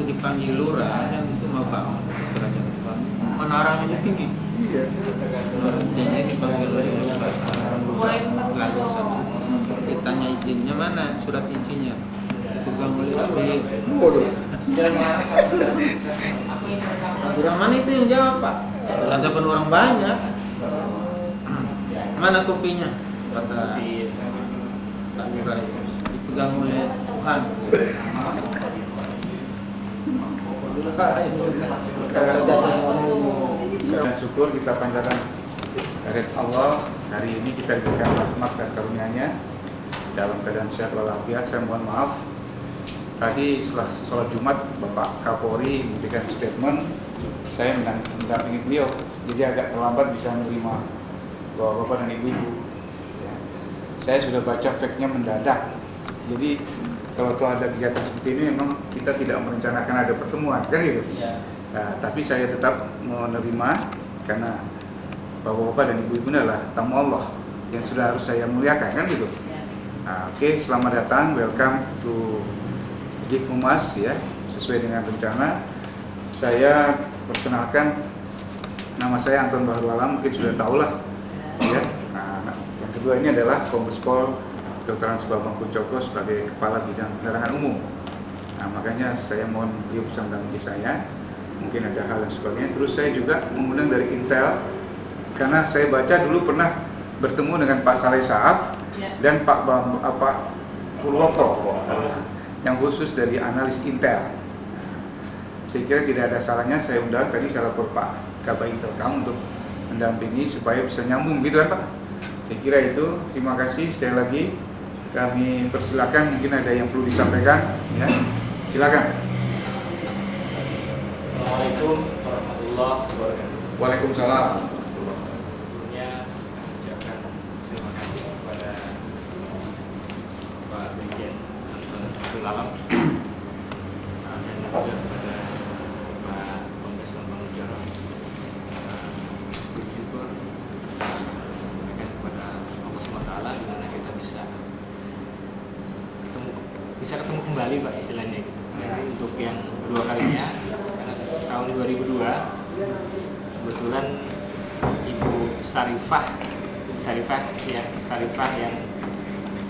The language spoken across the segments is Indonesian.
dipanggil lurah yang itu mau bangun menaranya itu tinggi. Iya. Izinnya dipanggil lurah. Lalu sama ditanya izinnya mana, surat izinnya dipegang oleh SBY. Bodoh. Abdurrahman itu yang jawab, Pak. Ada orang banyak. Mana kopinya? Kata Pak Lurah itu dipegang oleh Tuhan. Dan syukur kita panjatkan kehadirat Allah. Hari ini kita diberikan rahmat dan karunia-Nya dalam keadaan sehat walafiat. Saya mohon maaf tadi setelah sholat Jumat Bapak Kapolri memberikan statement, saya mendampingi beliau, jadi agak terlambat bisa menerima bapak-bapak dan ibu-ibu. Ya. Saya sudah baca fact-nya mendadak. Jadi kalau tuh ada kegiatan seperti ini memang kita tidak merencanakan ada pertemuan, kan gitu. Ya. Nah, tapi saya tetap menerima karena bapak-bapak dan ibu-ibu adalah tamu Allah yang sudah harus saya muliakan, kan gitu. Nah, oke, selamat datang, welcome to Div Humas ya, sesuai dengan rencana. Saya perkenalkan, nama saya Anton Bahrul Alam, mungkin sudah tahu lah ya. Nah, yang kedua ini adalah Kombes Pol Dr. Hans Bambang Kucoko sebagai Kepala Bidang Penerangan Umum. Nah, makanya saya mohon beliau bisa mendampingi saya. Mungkin ada hal dan sebagainya. Terus saya juga mengundang dari Intel, karena saya baca dulu pernah bertemu dengan Pak Saleh Saaf dan Pak Purwoko yang khusus dari analis Intel. Saya kira tidak ada salahnya saya undang, tadi saya lapor Pak Kabah Intelkam untuk mendampingi supaya bisa nyambung gitu kan Pak. Saya kira itu. Terima kasih sekali lagi. Kami persilakan, mungkin ada yang perlu disampaikan ya. Silakan. Assalamualaikum warahmatullahi wabarakatuh. Waalaikumsalam. Sebelumnya kami ucapkan terima kasih kepada Pak Brigjen Anton Bahrul Alam dan juga kepada Pak Kombes Bambang Kucoko. Bersyukur menyampaikan kepada Allah SWT di mana kita bisa ketemu kembali Pak istilahnya. Jadi untuk yang kedua kalinya, karena tahun 2002 kebetulan Ibu Sarifah yang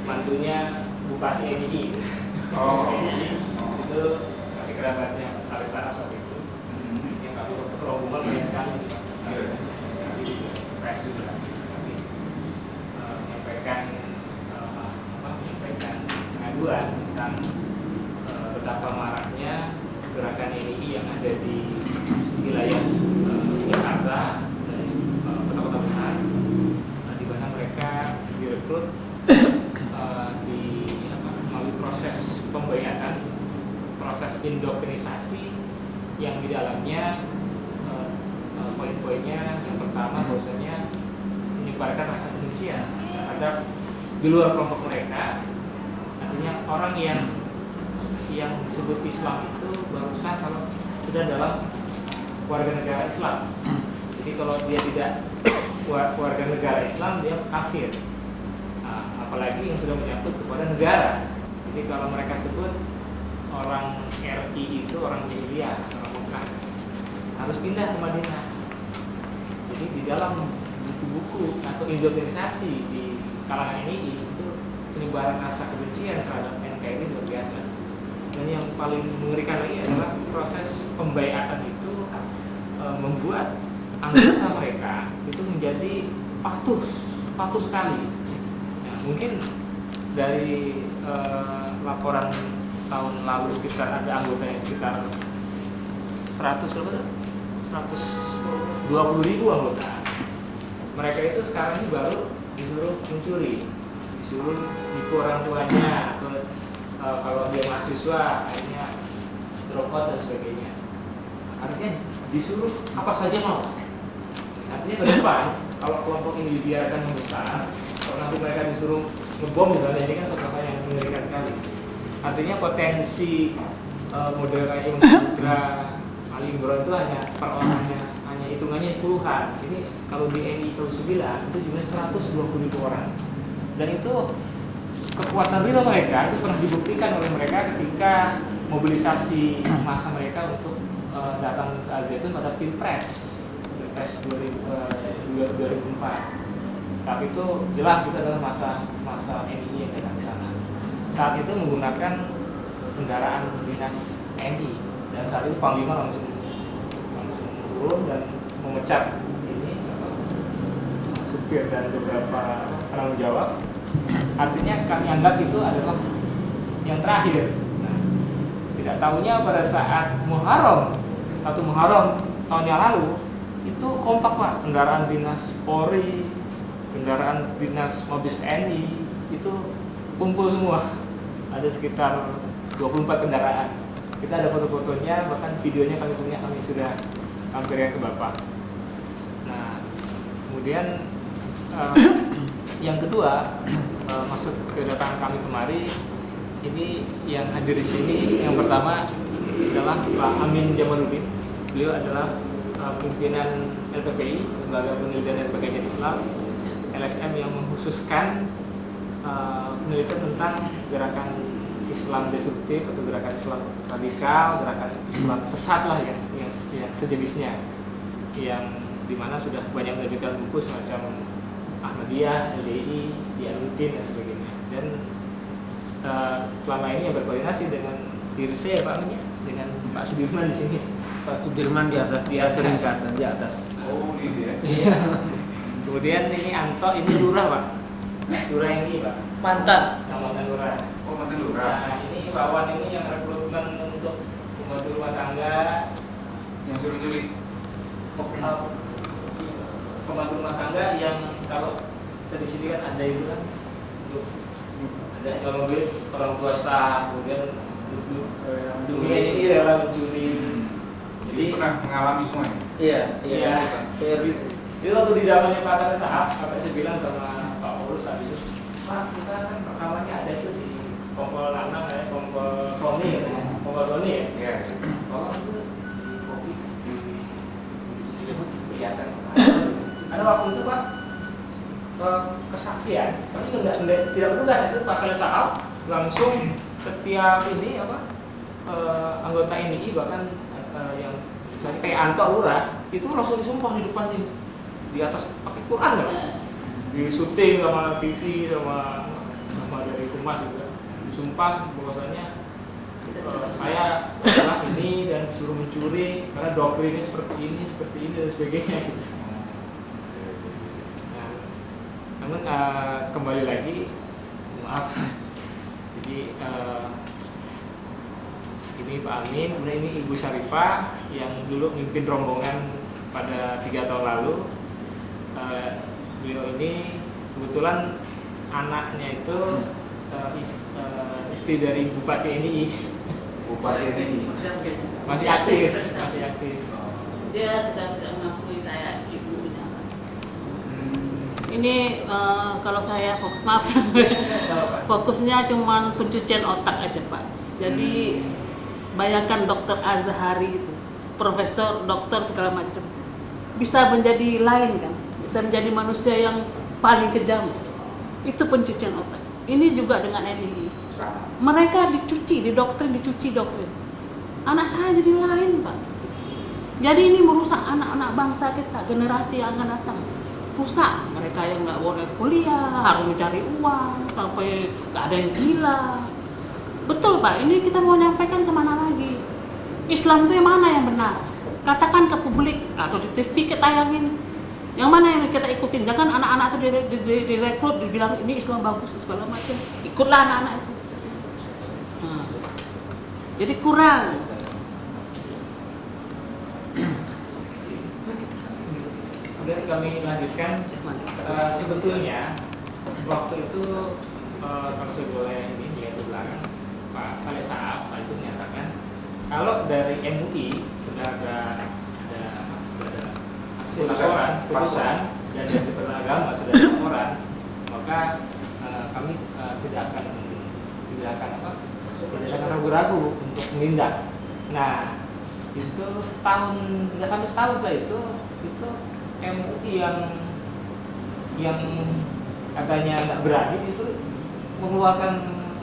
mantunya Bupati NII. Itu masih kerabatnya Saleh Saaf saat itu. Yang kami rombongan banyak sekali sih Pak. Jadi pres juga kami menyampaikan pengaduan tentang betapa maraknya gerakan NII yang ada di wilayah Jakarta dan kota-kota besar, di mana mereka direkrut melalui proses pembayatan, proses indoktrinisasi yang di dalamnya poin-poinnya yang pertama bahwasanya menyebarkan rasa kebencian terhadap di luar kelompok mereka. Artinya orang yang disebut Islam itu baru sah kalau sudah dalam warga negara Islam. Jadi kalau dia tidak warga negara Islam, dia kafir. Nah, apalagi yang sudah menyangkut kepada negara. Jadi kalau mereka sebut orang RI itu orang Syria, orang Mekah, harus pindah ke Madinah. Jadi di dalam buku-buku atau indoktrinisasi di kalangan ini itu penyebaran rasa kebencian terhadap NKRI luar biasa. Dan yang paling mengerikan lagi adalah proses pembaiatan itu membuat anggota mereka itu menjadi patuh sekali. Ya, mungkin dari laporan tahun lalu sekitar ada anggotanya sekitar 120.000 anggota. Mereka itu sekarang ini baru disuruh mencuri, disuruh nipu orang tuanya, atau kalau dia mahasiswa akhirnya drop out dan sebagainya. Artinya disuruh apa saja mau. Artinya ke depan kalau kelompok ini dibiarkan membesar, kalau nanti mereka disuruh ngebom misalnya, ini kan contoh yang mengerikan sekali. Artinya potensi model kayak Imam Putra, Ali Imran itu hanya per orangnya hanya hitungannya puluhan. Ini kalau di NI tahun 9 itu jumlahnya 120.000 orang. Dan itu kekuatan real mereka itu pernah dibuktikan oleh mereka ketika mobilisasi massa mereka untuk datang ke Al-Zaitun pada Pilpres 2004. Saat itu jelas itu adalah masa NII yang datang ke sana. Saat itu menggunakan kendaraan dinas NI, dan saat itu Panglima langsung turun dan memecat supir dan beberapa penanggung jawab. Artinya kami anggap itu adalah yang terakhir. Nah, tidak tahunya pada saat Muharram, 1 Muharram tahun yang lalu, itu kompak Pak, kendaraan dinas Polri, kendaraan dinas Mabes TNI itu kumpul semua. Ada sekitar 24 kendaraan. Kita ada foto-fotonya, bahkan videonya kami punya, kami sudah hampir ke Bapak. Nah, kemudian yang kedua, maksud kedatangan kami kemari, ini yang hadir di sini, yang pertama adalah Pak Amin Jamaluddin. Beliau adalah pimpinan LPPI, Lembaga Penelitian dan Pengkajian Islam, LSM, yang mengkhususkan penelitian tentang gerakan Islam destruktif atau gerakan Islam radikal, gerakan Islam sesat lah yang sejenisnya, yang dimana sudah banyak menerbitkan buku semacam Ahmadiyah, LDI, Dianuddin dan sebagainya. Dan selama ini yang berkoordinasi dengan diri saya Pak Amin, dengan Pak Sudirman di sini. Pak Sudirman di atas, dia sering kata di atas. Oh gitu ya. Iya. Kemudian ini Anto, ini lurah Pak. Lurah ini Pak. Mantan. Mantan lurah. Oh mantan lurah. Nah, ini Pak Wan ini yang rekrutmen untuk pembantu rumah tangga, Yang suruh nyuri. pembantu rumah tangga yang kalau di sini kan ada itu kan, ada yang mobil orang tua sah, kemudian dunia ini rela mencuri. Jadi pernah mengalami semuanya. Iya. Jadi waktu di zamannya Pak Saleh Sahab, sampai saya bilang sama Pak Urus saat itu, Pak, kita kan rekamannya ada itu di kompol 6 ya, kompol Sony katanya, kompol Sony ya. Iya. Tolong itu di kopi di kelihatan. Karena waktu itu Pak kesaksian, tapi tidak petugas itu Pak Saleh Sahab langsung setiap ini anggota NII bahkan yang misalnya kayak Anto Lurah itu langsung disumpah di depan sini di atas pakai Quran ya, di syuting sama TV sama dari Humas juga disumpah bahwasanya saya adalah ini dan disuruh mencuri karena doktrinnya seperti ini dan sebagainya gitu. Nah, namun kembali lagi, maaf, jadi ini Pak Amin, kemudian ini Ibu Syarifah yang dulu mimpin rombongan pada 3 tahun lalu. Beliau ini kebetulan anaknya itu istri dari Bupati NII. Bupati ini. Masih aktif. Dia sedang tidak mengakui saya ibunya. Ini kalau saya fokusnya cuma pencucian otak aja Pak. Jadi bayangkan Dokter Azhari itu, profesor, dokter segala macam, bisa menjadi lain kan, bisa menjadi manusia yang paling kejam. Itu pencucian otak. Ini juga dengan NII. Mereka dicuci doktrin. Anak saya jadi lain Pak. Jadi ini merusak anak-anak bangsa kita, generasi yang akan datang. Rusak. Mereka yang nggak boleh kuliah, harus mencari uang, sampai nggak ada yang gila. Betul Pak, ini kita mau nyampaikan kemana lagi? Islam itu yang mana yang benar? Katakan ke publik atau di TV kita tayangin. Yang mana yang kita ikutin? Jangan anak-anak itu direkrut, dibilang ini Islam bagus segala macam. Ikutlah anak-anak itu. Nah, jadi kurang. Kemudian kami lanjutkan, sebetulnya waktu itu kalau saya boleh ini lihat di belakang, Pak Saleh Sahab itu menyatakan kalau dari MUI sudah ada hasil laporan putusan dan dari Departemen Agama sudah ada laporan, maka kami tidak akan ragu-ragu untuk menindak. Nah, itu nggak sampai setahun setelah itu MUI yang katanya nggak berani justru mengeluarkan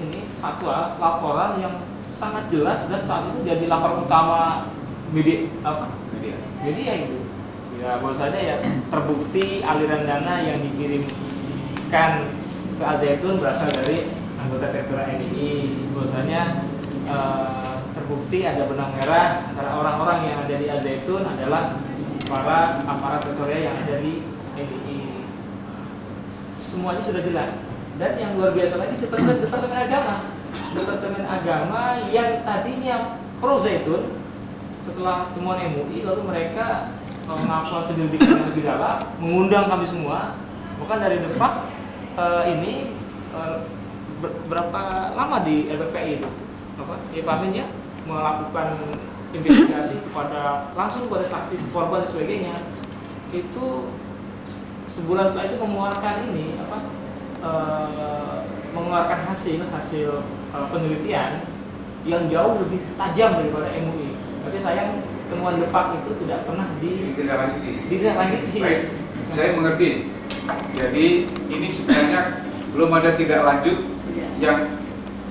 ini fatwa laporan yang sangat jelas dan saat itu jadi laporan utama media media itu. Ya bahwasanya ya terbukti aliran dana yang dikirimkan ke Al Zaitun berasal dari anggota Tektura NII. Bahwasanya terbukti ada benang merah antara orang-orang yang ada di Al Zaitun adalah para aparat Tektura yang ada di NII. Semuanya sudah jelas. Dan yang luar biasa lagi Departemen Agama yang tadinya pro Zaitun setelah temuan MUI lalu mereka melakukan penyelidikan yang lebih dalam, mengundang kami semua. Bukan dari Depak ini berapa lama di LPPI itu? Pak Amin ya melakukan investigasi langsung kepada saksi korban dan sebagainya. Itu sebulan setelah itu mengeluarkan ini mengeluarkan hasil penelitian yang jauh lebih tajam daripada MUI. Tapi sayang temuan Depak itu tidak pernah ditindaklanjuti. Baik, saya mengerti. Jadi ini sebenarnya belum ada tidak lanjut yang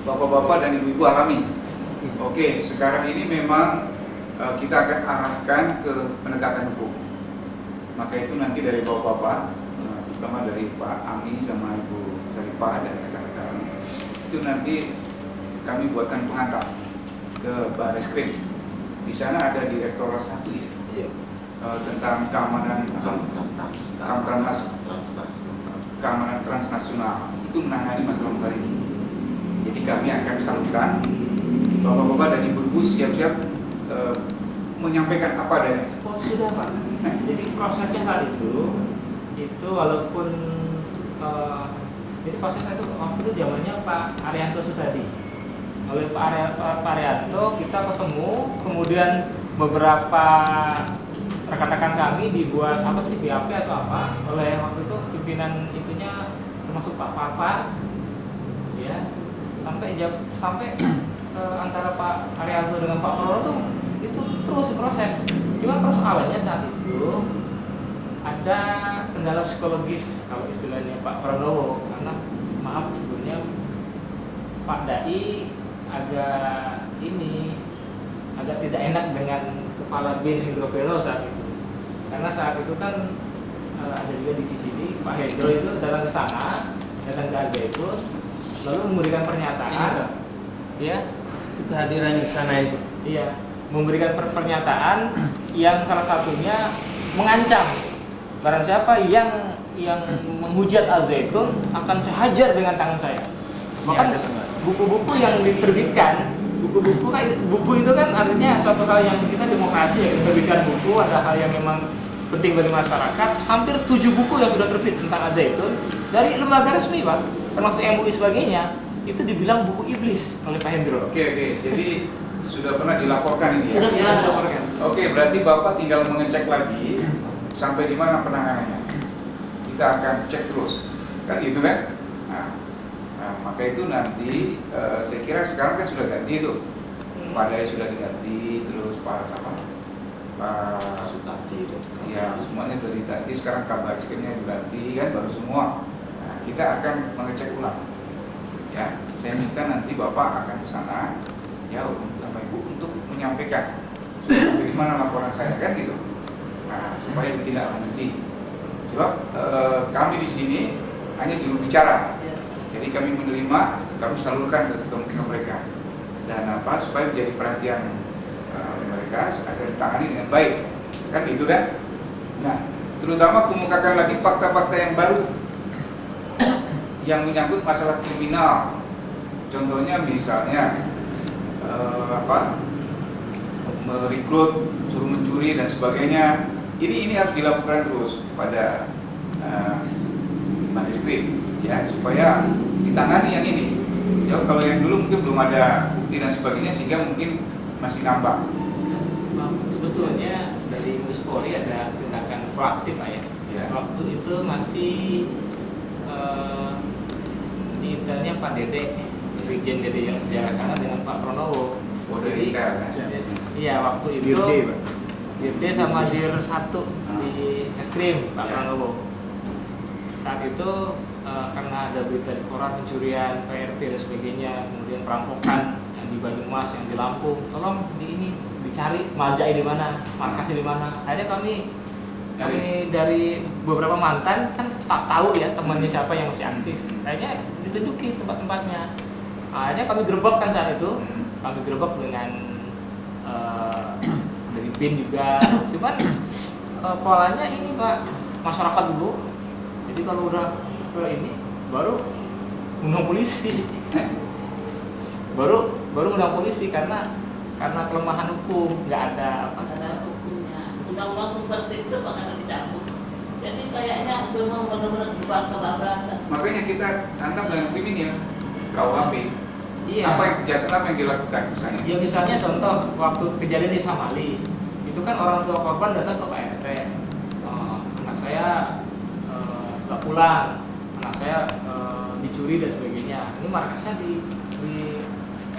bapak-bapak dan ibu-ibu alami. Oke, sekarang ini memang kita akan arahkan ke penegakan hukum. Maka itu nanti dari bapak-bapak, terutama dari Pak Ami sama Ibu Sarifah dan rekan-rekan, itu nanti kami buatkan pengantar ke Barreskrim. Di sana ada Direktorat 1 ya, tentang keamanan keamanan transnasional, itu menangani masalah-masalah ini. Jadi kami akan salurkan, bapak-bapak dan ibu-ibu siap-siap menyampaikan apa adanya. Oh sudah Pak. Jadi prosesnya saat itu walaupun jadi prosesnya itu waktu itu zamannya Pak Arianto Sutadi. Oleh Pak Arianto kita ketemu, kemudian beberapa rekan-rekan kami dibuat BAP atau apa oleh waktu itu pimpinan itunya termasuk Pak Papa, ya sampai antara Pak Arianto dengan Pak Prabowo itu terus proses. Cuma persoalannya saat itu ada kendala psikologis kalau istilahnya Pak Prabowo, karena maaf sebenarnya Pak Dai agak tidak enak dengan kepala bin Hendro saat itu, karena saat itu kan ada juga divisi ini Pak Hendro itu datang ke sana, datang ke Al Zaitun, lalu memberikan pernyataan, ya Kehadiran di sana itu. Iya, memberikan pernyataan yang salah satunya mengancam barang siapa yang menghujat Al Zaitun akan saya hajar dengan tangan saya. Bahkan buku-buku yang diterbitkan, buku itu kan artinya suatu hal yang kita demokrasi ya, diterbitkan buku, ada hal yang memang penting bagi masyarakat. Hampir 7 buku yang sudah terbit tentang Al Zaitun dari lembaga resmi Pak, termasuk MUI sebagainya, itu dibilang buku iblis oleh Pak Hendro. Oke, jadi sudah pernah dilaporkan ini ya? Sudah pernah dilaporkan. Oke, berarti Bapak tinggal mengecek lagi sampai di mana penanganannya. Kita akan cek terus, kan gitu kan? Nah, maka itu nanti saya kira sekarang kan sudah ganti itu. Pak Dai sudah diganti, terus Pak Sutati, ya semuanya sudah diganti. Sekarang kabar skimnya diganti kan, baru semua. Nah, kita akan mengecek ulang. Ya, saya minta nanti Bapak akan ke sana, ya sama Ibu untuk menyampaikan dari mana laporan saya kan gitu. Nah, supaya ditindaklanjuti. Sebab kami di sini hanya juru bicara. Jadi kami menerima, kami salurkan ke mereka. Dan supaya menjadi perhatian mereka agar ditangani dengan baik. Kan gitu kan? Nah, terutama kemukakan lagi fakta-fakta yang baru yang menyangkut masalah kriminal. Contohnya misalnya merekrut, suruh mencuri dan sebagainya. Ini harus dilakukan terus pada Barreskrim ya, supaya ditangani yang ini. So, kalau yang dulu mungkin belum ada bukti dan sebagainya sehingga mungkin masih ngambang. Sebetulnya dari Mabes Polri ada tindakan proaktif Pak ya. Waktu itu masih di intelnya Pak Dede, Brigjen Dede yang jaga sana dengan Pak Pranowo. Oh, dari kan? Iya, waktu itu Dirde sama Dir 1 di Eskrim Pak Pranowo. saat itu karena ada berita di koran pencurian PRT dan sebagainya, kemudian perampokan yang di Banyumas, yang di Lampung, tolong dicari Maljai di mana, markasnya di mana. Akhirnya kami dari beberapa mantan kan tak tahu ya temannya siapa yang masih aktif, akhirnya ditunjukin tempat-tempatnya. Akhirnya kami gerebek kan saat itu, kami gerebek dengan dari BIN juga, cuman polanya ini Pak, masyarakat dulu, jadi kalau udah ke ini baru undang polisi, baru undang polisi karena kelemahan hukum, nggak ada hukumnya. Undang-undang subversif itu bakal dicabut. Jadi kayaknya memang benar-benar dibuat kebablasan. Makanya kita tangkap dengan kriminal KUHP. Iya. Apa yang kejahatan apa yang dilakukan misalnya? Ya misalnya contoh waktu kejadian di Samali, itu kan orang tua korban datang ke Pak RT, anak saya nggak pulang, anak saya dicuri dan sebagainya. Ini markasnya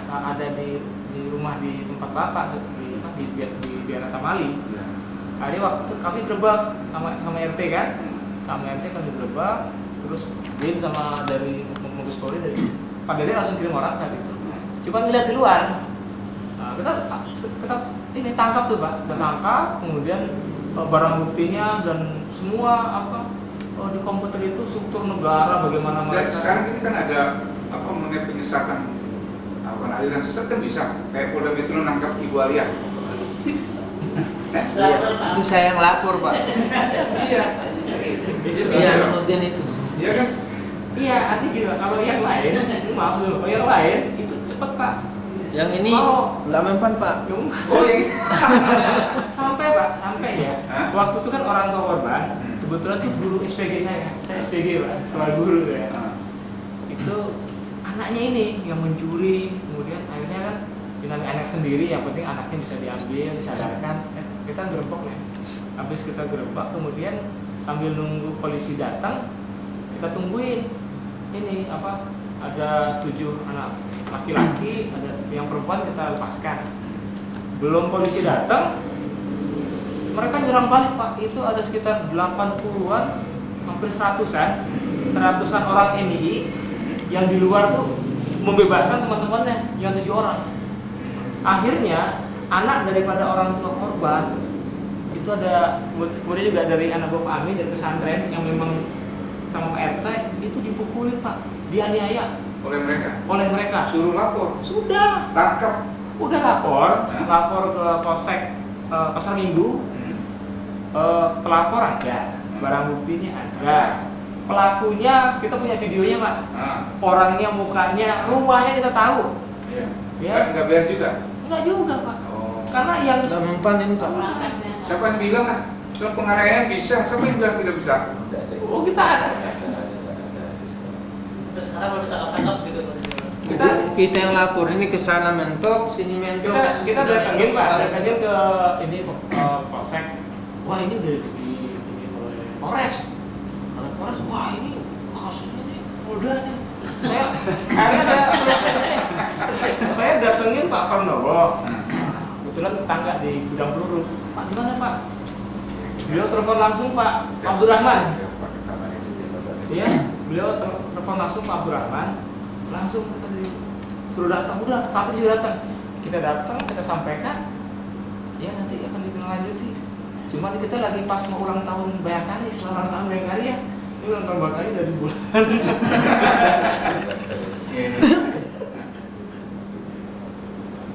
ada di rumah di tempat bapak di daerah Samali. Ya. Hari waktu itu kami gerebek sama RT kan, sama RT kami gerebek, terus BIN sama dari Mabes Polri dari Pak Dede langsung kirim orang kan gitu. Cuma ngeliat di luar, nah, kita ini tangkap tuh Pak, kita tangkap, kemudian barang buktinya dan semua di komputer itu struktur negara bagaimana Dan mereka. sekarang ini kan ada mengenai penyesatan aliran sesat kan bisa kayak Polda Metro nangkap Ibu Alia. Itu saya yang lapor Pak. Iya. Iya kemudian itu. Iya kan? Iya, artinya gila, kalau yang lain, maaf dulu, kalau yang lain itu cepet Pak. Yang ini nggak mempan Pak. Oh yang Sampai ya. Hah? Waktu itu kan orang tua korban, kebetulan tuh guru SPG saya SPG Pak, sekolah guru ya. Itu anaknya ini yang mencuri, kemudian akhirnya kan dengan anak sendiri, yang penting anaknya bisa diambil, disadarkan, kita gerebek ya. Habis kita gerebek, kemudian sambil nunggu polisi datang, kita tungguin ini ada 7 anak laki-laki, ada yang perempuan kita lepaskan. Belum polisi datang, mereka nyerang balik Pak. Itu ada sekitar 80-an, hampir 100-an orang NII yang di luar tuh membebaskan teman-temannya yang 7 orang. Akhirnya anak daripada orang tua korban itu ada, kemudian juga dari anak Bapak Amin dari pesantren yang memang sama Pak RT itu dipukulin Pak, dianiaya oleh mereka. Suruh lapor. Sudah. Tangkap. Udah lapor ke Polsek Pasar Minggu. Pelapor ada, barang buktinya ada. Pelakunya kita punya videonya Pak. Orangnya, mukanya, rumahnya kita tahu. Iya. Ya. Nggak biar juga. Enggak juga Pak. Oh. Karena yang Nggak mempan ini Pak. Siapa yang bilang kalau penganiayaan bisa? Siapa yang bilang tidak bisa? kita ada. Terus sekarang kalau kita tangkap gitu. Kita yang lapor ini ke sana mentok, sini mentok. Kita datangin Pak, datangin ke ini Polsek. Wah ini udah di oleh Polres. Oleh Polres, wah ini kasusnya nih, Polda nih. Saya datengin Pak Karnowo. Kebetulan tetangga di gudang peluru. Pak gimana Pak? Beliau telepon langsung Pak Abdurrahman. Iya, beliau telepon langsung Pak Abdurrahman. Langsung kita suruh datang, udah sampai juga datang. Kita datang, kita sampaikan. Ya nanti akan ditindaklanjuti. Cuma kita lagi pas mau ulang tahun Bayangkari, setelah ulang tahun Bayangkari ya. Ini ulang tahun Bayangkari dari bulan.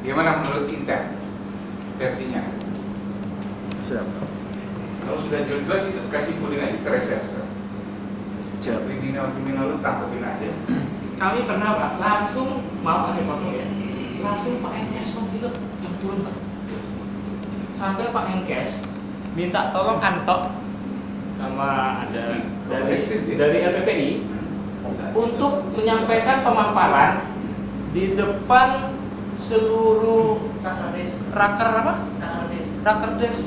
Gimana menurut Intel versinya? Siapa? Kalau sudah jelas itu kasih puding aja ke reserse. Kriminal lu tangkapin aja. Kami pernah Pak, langsung maaf saya potong ya. Langsung Pak Enkes bilang yang turun Pak. Sampai Pak Enkes minta tolong Antok sama ada dari LPPI untuk menyampaikan pemaparan di depan seluruh Rakerdes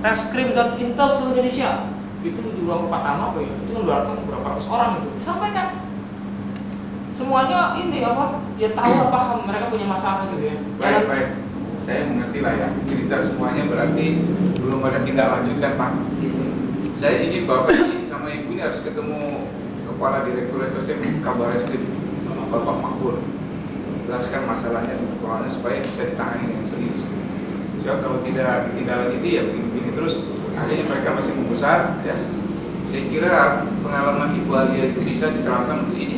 Reskrim dan Intel seluruh Indonesia. Itu di ruang pertama apa ya? Itu kan berapa ratus orang itu. Disampaikan. Semuanya ini ya tahu mereka punya masalah gitu ya. Baik. Saya mengerti lah ya. Cerita semuanya berarti belum ada tindak lanjut kan Pak. Saya ingin Bapak ini sama Ibu ini harus ketemu Kepala Direktur Reserse Kabarreskrim Bapak Makbul, jelaskan masalahnya persoalannya supaya bisa ditangani dengan serius. So, kalau tidak ditindaklanjuti ya begini terus, akhirnya mereka masih membesar ya. Saya kira pengalaman Ibu Alia itu bisa diterapkan untuk ini,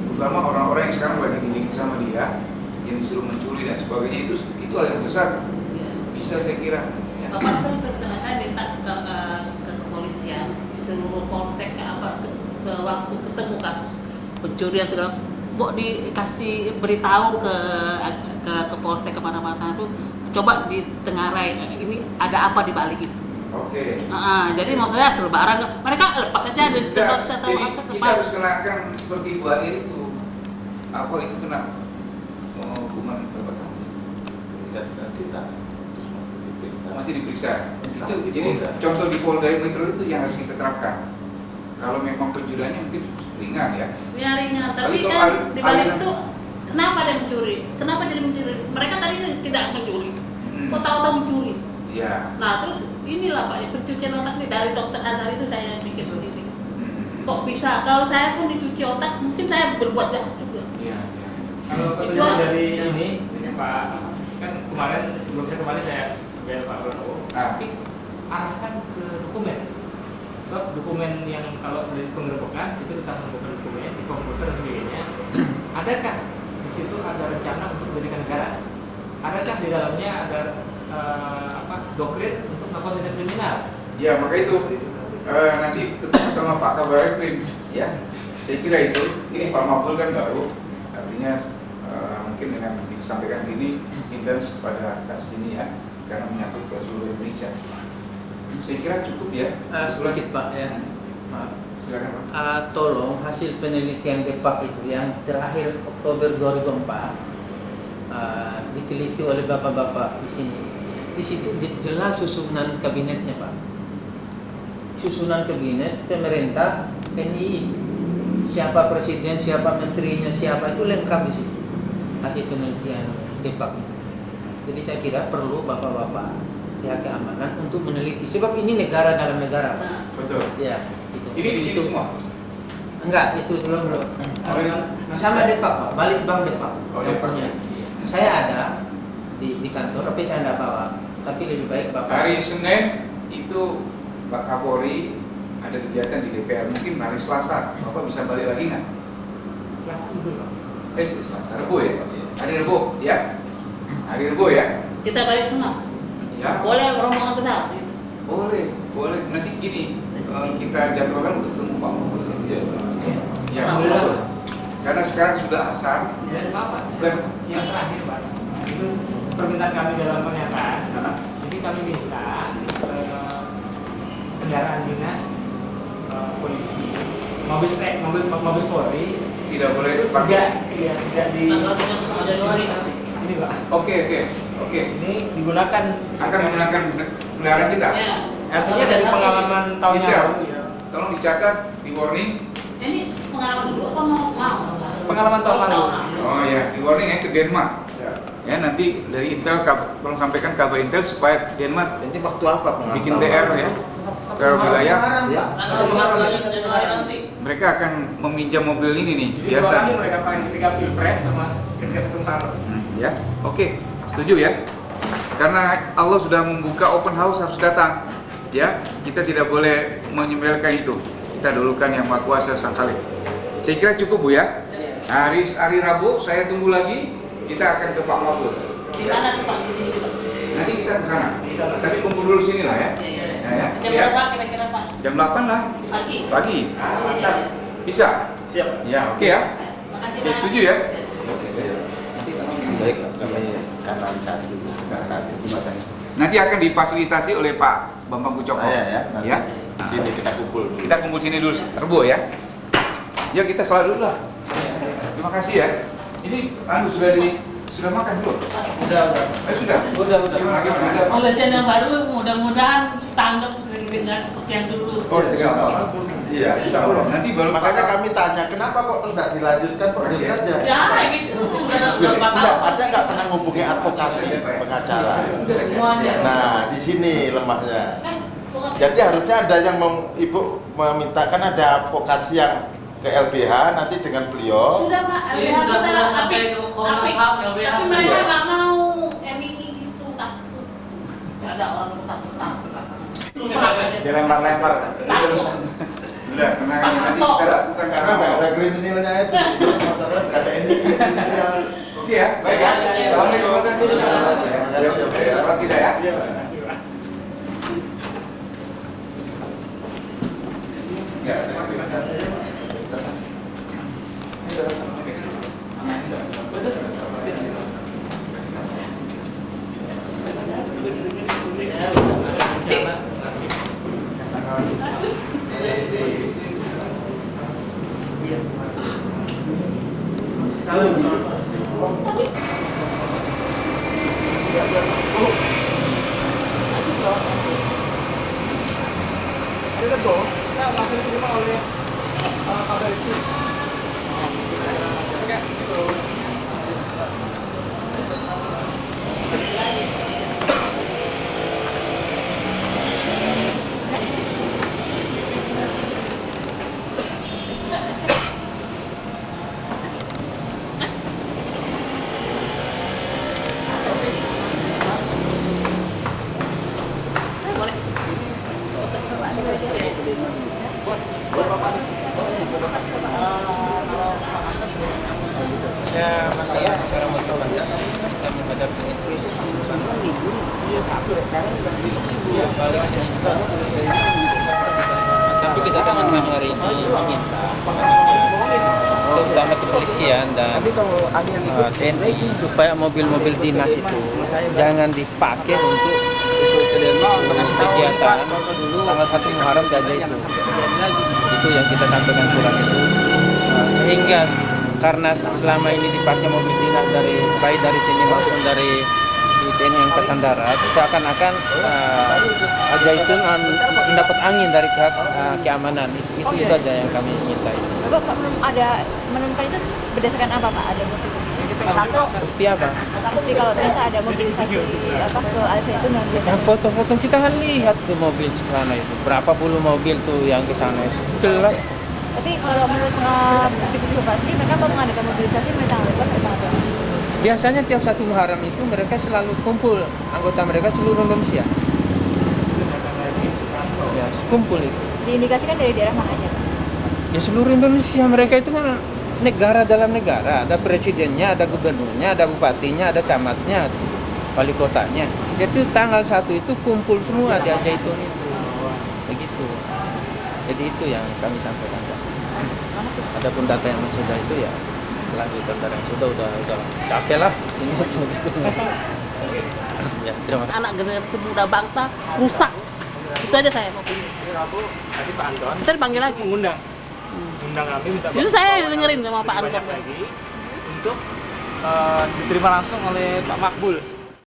terutama orang-orang yang sekarang lagi dididik sama dia, yang disuruh mencuri dan sebagainya, itu hal yang sesat. Bisa saya kira. Ya. Bapak terus saya minta ke kepolisian di seluruh polsek sewaktu ketemu kasus pencurian segala, mau dikasih beritahu ke polsek kemana-mana tuh, coba ditengarai ini ada apa di balik itu. Oke. Jadi maksudnya selebaran mereka lepas saja dari tempat saya tahu jadi apa kita lepas. harus kenakan seperti Ibu Alia itu, apa itu kena hukuman berapa tahun? Masih diperiksa. Itu jadi contoh di Polda Metro itu yang harus kita terapkan. Kalau memang pencuriannya mungkin ringan ya. Ya ringan, Tapi tapi kalau kan di balik aliran- itu kenapa dia mencuri? Kenapa jadi mencuri? Mereka tadi tidak mencuri. Kok tahu-tahu mencuri? Iya. Nah terus inilah Pak, ya, pencucian otak nih dari dokter Azhar itu saya pikir sendiri. Kok bisa? Kalau saya pun dicuci otak, mungkin saya berbuat jahat juga. Iya. Kalau Itu petunjuk dari ini Pak, kan kemarin sebelum saya kemarin saya biar Pak Prabowo, tapi arahkan ke dokumen. Sebab dokumen yang kalau dari penggerbekan itu kita menemukan dokumen di komputer dan sebagainya. Adakah di situ ada rencana untuk menjadikan negara? Adakah di dalamnya ada doktrin untuk melakukan tindak kriminal? Ya maka itu nanti ketemu sama Pak Kabarreskrim ya. Saya kira itu. Ini Pak Makbul kan baru, artinya mungkin dengan disampaikan ini intens pada kasus ini ya, karena menyangkut ke seluruh Indonesia. Saya kira cukup ya. Sedikit Pak ya. Maaf. Silakan Pak. Tolong hasil penelitian Depak itu yang terakhir Oktober 2004 diteliti oleh bapak-bapak di sini. Di situ jelas susunan kabinetnya Pak. Susunan kabinet pemerintah TNI, siapa presiden, siapa menterinya, siapa itu lengkap di situ. Hasil penelitian Depak. Jadi saya kira perlu bapak-bapak pihak keamanan untuk meneliti. Sebab ini negara dalam negara Pak. Betul. Ya, itu. Ini di sini semua. Enggak, itu belum. Oh, ini? Sama Depak Pak, balik bank Depak. Oh, iya. Papernya. Saya ada di kantor, tapi saya tidak bawa. Tapi lebih baik Bapak. Hari Senin itu Pak Kapolri ada kegiatan di DPR. Mungkin hari Selasa Bapak bisa balik lagi nggak? Selasa dulu Pak. Selasa Rebo ya? Hari Rebo ya? Hari Rebo ya? Kita balik semua. Ya. Boleh rombongan besar. Boleh. Nanti gini, kita jadwalkan untuk ketemu Pak Makbul. Iya. Ya, Alhamdulillah. karena sekarang sudah asar. Dan Bapak, Dan yang terakhir Pak, itu permintaan kami dalam pernyataan. Nah, Jadi kami minta kendaraan dinas polisi, Mabes Polri tidak boleh tidak di Tanggal 31 Januari nanti. ini Pak. Oke. Ini digunakan Akan menggunakan peliharaan kita. Ya. artinya dari pengalaman tahun yang Tidak. lalu. Tolong dicatat, di warning. Ini pengalaman dulu apa mau? Pengalaman tahun lalu. Oh ya, di warning ya ke Denmark. Ya nanti dari Intel tolong sampaikan kabar Intel supaya Denmark Ini waktu apa bikin TR ya ke wilayah. Ya. Tanggal 31 Januari nanti. Mereka akan meminjam mobil ini nih Jadi biasa. dua kali mereka pakai ketika pilpres sama ketika sebentar. Ya, oke, setuju ya. Karena Allah sudah membuka open house harus datang. Ya, kita tidak boleh menyembelihkan itu. Kita dulukan yang Maha Kuasa Sang Khalik. Saya kira cukup Bu ya. Hari Rabu saya tunggu lagi. Kita akan ke Pak Makbul. Di mana tuh Pak? Di sini juga. Nanti kita ke sana. Tapi kumpul dulu sini lah ya. Iya. Ya. Jam Ya. berapa kira-kira Pak? Jam 8 lah. Pagi. Pagi. Mantap. Bisa? Siap. Ya, oke ya. Makasih Oke, Pak. setuju ya? Baik, kami kanalisasi tadi. Nanti akan difasilitasi oleh Pak Bambang Kucoko. Saya ya, nanti Ya. di sini kita kumpul dulu. Kita kumpul sini dulu, Rebo ya. Ya kita salat dulu lah. Terima kasih ya. Ini sudah makan belum? Udah. Sudah. Gimana? Ada apa? Polisian yang baru mudah-mudahan tanggap dengan seperti yang dulu. Oh, insya Allah. Iya, Insya Allah. Nanti baru Makanya kami tanya, kenapa kok tidak dilanjutkan kok diam saja? Ya, ini sudah ada 4 Enggak, tahun. ada nggak pernah ngubungi advokasi pengacara? Udah semuanya. Nah, di sini lemahnya. Kan pokoknya Jadi harusnya ada yang Ibu memintakan ada advokasi yang ke LBH nanti dengan beliau. Sudah Pak, Ini sudah sampai ke Komnas HAM, LBH. tapi mereka Iya. nggak mau MII gitu, takut. Nggak ada orang bersatu-satu. Dilempar-lempar. Udah, karena nanti kita lakukan Karena nggak ada kriminalnya itu. Masalah nggak ada ini kriminal. Oke ya, baik ya. Assalamualaikum. Terima kasih ya. Kalau tidak ya. Ya, terima kasih. Ya, masalah secara motivasi kami hadapi itu ya, balik sini juga. Tapi kedatangan kami hari ini meminta terutama kepolisian dan TNI supaya mobil-mobil dinas itu jangan dipakai untuk kegiatan tanggal 1 Muharram saja itu. Itu yang kita sampaikan surat itu. Sehingga karena selama ini dipakai mobil dinas dari baik dari sini maupun dari TNI Angkatan Darat, seakan-akan Al-Zaitun mendapat angin dari pihak keamanan. Itu aja yang kami minta. Bapak ada menemukan itu berdasarkan apa Pak? Ada bukti atau Bukti apa? bukti kalau ternyata ada mobilisasi apa ke Al-Zaitun dan Yang foto-foto kita kan lihat tuh mobil sana itu, berapa puluh mobil tuh yang ke sana itu jelas. tapi kalau menurut bukti-bukti Bapak sendiri mereka mau mengadakan mobilisasi mereka lakukan apa? Biasanya tiap 1 Muharram itu mereka selalu kumpul anggota mereka seluruh Indonesia. Ya, kumpul itu. Diindikasikan dari daerah mana aja Pak? Ya seluruh Indonesia, mereka itu kan negara dalam negara, ada presidennya, ada gubernurnya, ada bupatinya, ada camatnya, wali kotanya. Jadi tanggal 1 itu kumpul semua di Al-Zaitun itu. Begitu. Jadi itu yang kami sampaikan. Adapun data yang sudah itu ya lanjutan dari yang sudah capek lah ini gitu. Ya, terima kasih. Anak generasi muda bangsa rusak. Itu aja saya mau pilih. Rabu tadi Pak Anton Ntar dipanggil lagi. mengundang kami minta Justru saya dengerin sama Pak banyak Anton. lagi untuk diterima langsung oleh Pak Makbul.